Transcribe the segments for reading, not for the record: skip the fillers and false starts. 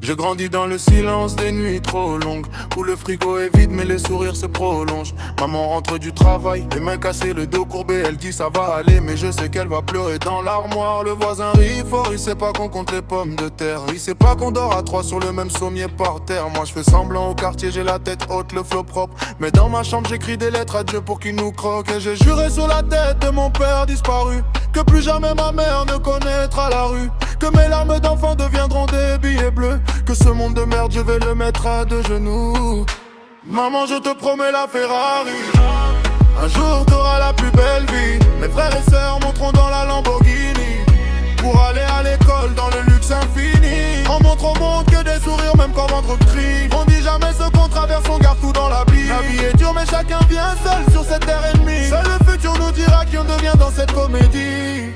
Je grandis dans le silence des nuits trop longues, où le frigo est vide mais les sourires se prolongent. Maman rentre du travail, les mains cassées, le dos courbé, elle dit ça va aller, mais je sais qu'elle va pleurer dans l'armoire. Le voisin rit fort, il sait pas qu'on compte les pommes de terre, il sait pas qu'on dort à trois sur le même sommier par terre. Moi je fais semblant au quartier, j'ai la tête haute, le flot propre, mais dans ma chambre j'écris des lettres à Dieu pour qu'il nous croque. Et j'ai juré sur la tête de mon père disparu que plus jamais ma mère ne connaîtra la rue, que mes larmes d'enfant deviendront des billets bleus, que ce monde de merde je vais le mettre à deux genoux. Maman, je te promets la Ferrari, un jour t'auras la plus belle vie. Mes frères et sœurs monteront dans la Lamborghini pour aller à l'école dans le luxe infini. On montre au monde que des sourires même quand ventre crie. On dit jamais ce qu'on traverse, on garde tout dans la vie. La vie est dure mais chacun vient seul sur cette terre ennemie. Seul le futur nous dira qui on devient dans cette comédie.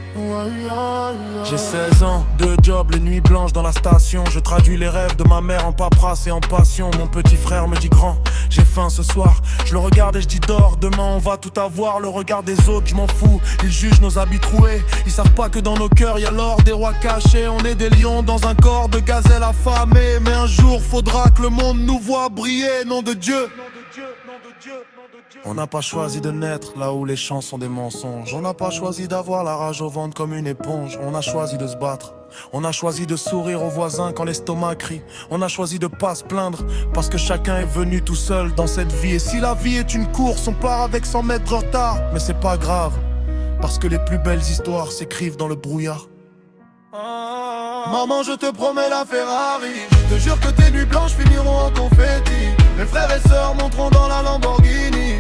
J'ai 16 ans, 2 jobs, les nuits blanches dans la station. Je traduis les rêves de ma mère en paperasse et en passion. Mon petit frère me dit grand, j'ai faim ce soir. Je le regarde et je dis dors, demain on va tout avoir. Le regard des autres, je m'en fous, ils jugent nos habits troués. Ils savent pas que dans nos cœurs y a l'or des rois cachés. On est des lions dans un corps de gazelle affamée. Mais un jour faudra que le monde nous voit briller, nom de Dieu. On n'a pas choisi de naître là où les champs sont des mensonges. On n'a pas choisi d'avoir la rage au ventre comme une éponge. On a choisi de se battre. On a choisi de sourire aux voisins quand l'estomac crie. On a choisi de pas se plaindre parce que chacun est venu tout seul dans cette vie. Et si la vie est une course, on part avec 100 mètres de retard. Mais c'est pas grave, parce que les plus belles histoires s'écrivent dans le brouillard. Maman, je te promets la Ferrari, je te jure que tes nuits blanches finiront en confetti. Mes frères et sœurs monteront dans la Lamborghini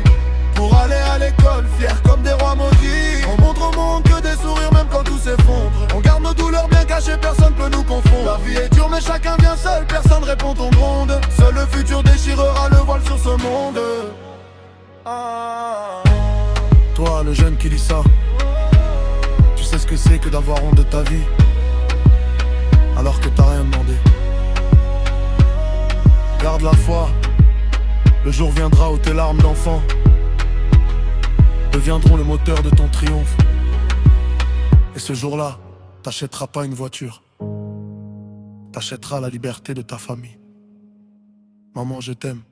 pour aller à l'école, fiers comme des rois maudits. On montre au monde que des sourires même quand tout s'effondre. On garde nos douleurs bien cachées, personne peut nous confondre. La vie est dure mais chacun vient seul, personne répond ton gronde. Seul le futur déchirera le voile sur ce monde. Toi le jeune qui dit ça, tu sais ce que c'est que d'avoir honte de ta vie alors que t'as rien demandé. Garde la foi, le jour viendra où tes larmes d'enfant deviendront le moteur de ton triomphe. Et ce jour-là, t'achèteras pas une voiture, t'achèteras la liberté de ta famille. Maman, je t'aime.